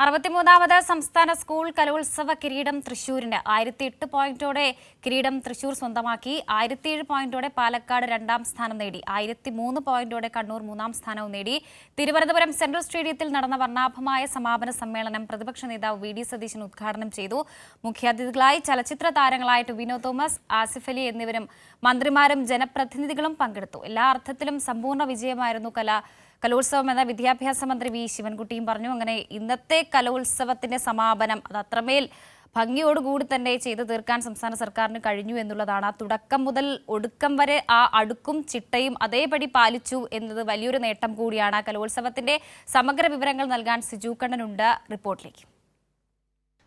63ാമത് സംസ്ഥാന സ്കൂൾ കലോത്സവ കിരീടം തൃശൂരിന് 1008 പോയിന്റോടെ കിരീടം തൃശൂർ സ്വന്തമാക്കി. 1007 പോയിന്റോടെ പാലക്കാട് രണ്ടാം സ്ഥാനം നേടി. 1003 പോയിന്റോടെ കണ്ണൂർ മൂന്നാം സ്ഥാനവും നേടി. തിരുവനന്തപുരം സെൻട്രൽ സ്റ്റേഡിയത്തിൽ നടന്ന വർണ്ണാഭമായ സമാപന സമ്മേളനം പ്രതിപക്ഷ നേതാവ് വി.ഡി. സതീശൻ ഉദ്ഘാടനം ചെയ്തു. മുഖ്യാതിഥികളായി ചലച്ചിത്ര താരങ്ങളായ ടൊവിനോ തോമസ്, ആസിഫ് അലി എന്നിവരും മന്ത്രിമാരും ജനപ്രതിനിധികളും പങ്കെടുത്തു. എല്ലാ അർത്ഥത്തിലും സമ്പൂർണ്ണ വിജയമായിരുന്നു കലോത്സവം എന്ന വിദ്യാഭ്യാസ മന്ത്രി വി ശിവൻകുട്ടിയും പറഞ്ഞു. അങ്ങനെ ഇന്നത്തെ കലോത്സവത്തിന്റെ സമാപനം അത് അത്രമേൽ ഭംഗിയോടുകൂടി തന്നെ ചെയ്തു തീർക്കാൻ സംസ്ഥാന സർക്കാരിന് കഴിഞ്ഞു എന്നുള്ളതാണ്. തുടക്കം മുതൽ ഒടുക്കം വരെ ആ അടുക്കും ചിട്ടയും അതേപടി പാലിച്ചു എന്നത് വലിയൊരു നേട്ടം കൂടിയാണ്. കലോത്സവത്തിന്റെ സമഗ്ര വിവരങ്ങൾ നൽകാൻ സിജു കണ്ണനുണ്ട് റിപ്പോർട്ടിലേക്ക്.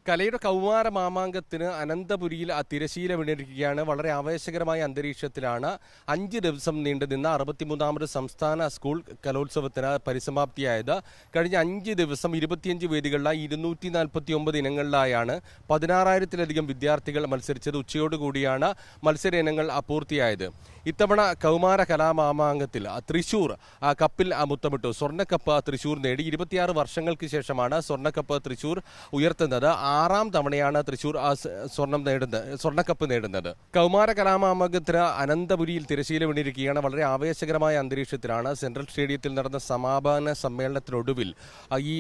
കലയുടെ കൗമാര മാമാങ്കത്തിന് അനന്തപുരിയിൽ തിരശീല വീണിരിക്കുകയാണ്. വളരെ ആവേശകരമായ അന്തരീക്ഷത്തിലാണ് 5 ദിവസം നീണ്ടുനിന്ന 63ാമത് സംസ്ഥാന സ്കൂൾ കലോത്സവത്തിന് പരിസമാപ്തിയായത്. കഴിഞ്ഞ 5 ദിവസം 25 വേദികളിലായി 249 ഇനങ്ങളിലായാണ് 16,000-ലധികം വിദ്യാർത്ഥികൾ മത്സരിച്ചത്. ഉച്ചയോടുകൂടിയാണ് മത്സര ഇനങ്ങൾ പൂർത്തിയായത്. ഇത്തവണ കൗമാര കലാമാമാങ്കത്തിൽ തൃശൂർ കപ്പിൽ മുത്തമിട്ടു. സ്വർണ്ണക്കപ്പ് തൃശൂർ നേടി. 26 വർഷങ്ങൾക്ക് ശേഷമാണ് സ്വർണ്ണക്കപ്പ് തൃശൂർ ഉയർത്തുന്നത്. 6ാം തവണയാണ് തൃശൂർ സ്വർണ്ണക്കപ്പ് നേടുന്നത്. കൗമാര കലാമാമാങ്കത്തിന് അനന്തപുരിയിൽ തിരശീല വീണിരിക്കുകയാണ്. വളരെ ആവേശകരമായ അന്തരീക്ഷത്തിലാണ് സെൻട്രൽ സ്റ്റേഡിയത്തിൽ നടന്ന സമാപന സമ്മേളനത്തിനൊടുവിൽ ഈ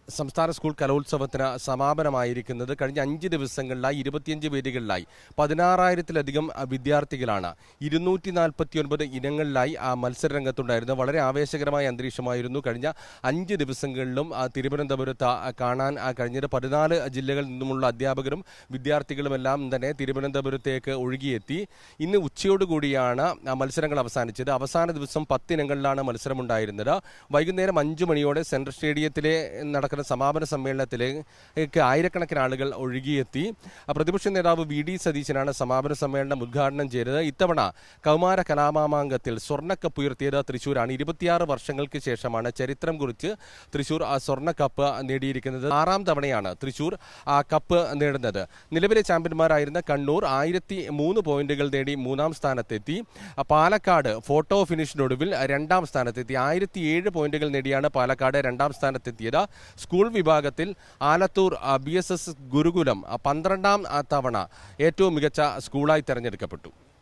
സംസ്ഥാന സ്കൂൾ കലോത്സവത്തിന് സമാപനമായിരിക്കുന്നത്. കഴിഞ്ഞ 5 ദിവസങ്ങളിലായി 25 വേദികളിലായി 16,000-ലധികം വിദ്യാർത്ഥികളാണ് 249 ഇനങ്ങളിലായി മത്സരരംഗത്തുണ്ടായിരുന്നത്. വളരെ ആവേശകരമായ അന്തരീക്ഷമായിരുന്നു കഴിഞ്ഞ 5 ദിവസങ്ങളിലും തിരുവനന്തപുരത്ത് കാണാൻ കഴിഞ്ഞത്. 14 ജില്ലകളിൽ നിന്നുമുള്ള അധ്യാപകരും വിദ്യാർത്ഥികളുമെല്ലാം തന്നെ തിരുവനന്തപുരത്തേക്ക് ഒഴുകിയെത്തി. ഇന്ന് ഉച്ചയോടുകൂടിയാണ് മത്സരങ്ങൾ അവസാനിച്ചത്. അവസാന ദിവസം 10 ഇനങ്ങളിലാണ് മത്സരമുണ്ടായിരുന്നത്. വൈകുന്നേരം 5 മണിയോടെ സെൻട്രൽ സ്റ്റേഡിയത്തിലെ സമാപന സമ്മേളനത്തിലേക്ക് ആയിരക്കണക്കിന് ആളുകൾ ഒഴുകിയെത്തി. പ്രതിപക്ഷ നേതാവ് വി.ഡി. സതീശനാണ് സമാപന സമ്മേളനം ഉദ്ഘാടനം ചെയ്തത്. ഇത്തവണ കൗമാര കലാമാമാങ്കത്തിൽ സ്വർണ്ണക്കപ്പ് ഉയർത്തിയത് തൃശൂരാണ്. 26 വർഷങ്ങൾക്ക് ശേഷമാണ് ചരിത്രം കുറിച്ച് തൃശൂർ സ്വർണ്ണക്കപ്പ് നേടിയിരിക്കുന്നത്. 6ാം തവണയാണ് തൃശൂർ കപ്പ് നേടുന്നത്. നിലവിലെ ചാമ്പ്യന്മാരായിരുന്ന കണ്ണൂർ 1003 പോയിന്റുകൾ നേടി 3ാം സ്ഥാനത്തെത്തി. പാലക്കാട് ഫോട്ടോ ഫിനിഷിനൊടുവിൽ 2ാം സ്ഥാനത്തെത്തി. 1007 പോയിന്റുകൾ നേടിയാണ് പാലക്കാട് 2ാം സ്ഥാനത്തെത്തിയത്. സ്കൂൾ വിഭാഗത്തിൽ ആലത്തൂർ BSS ഗുരുകുലം 12ാം തവണ ഏറ്റവും മികച്ച സ്കൂളായി തെരഞ്ഞെടുക്കപ്പെട്ടു.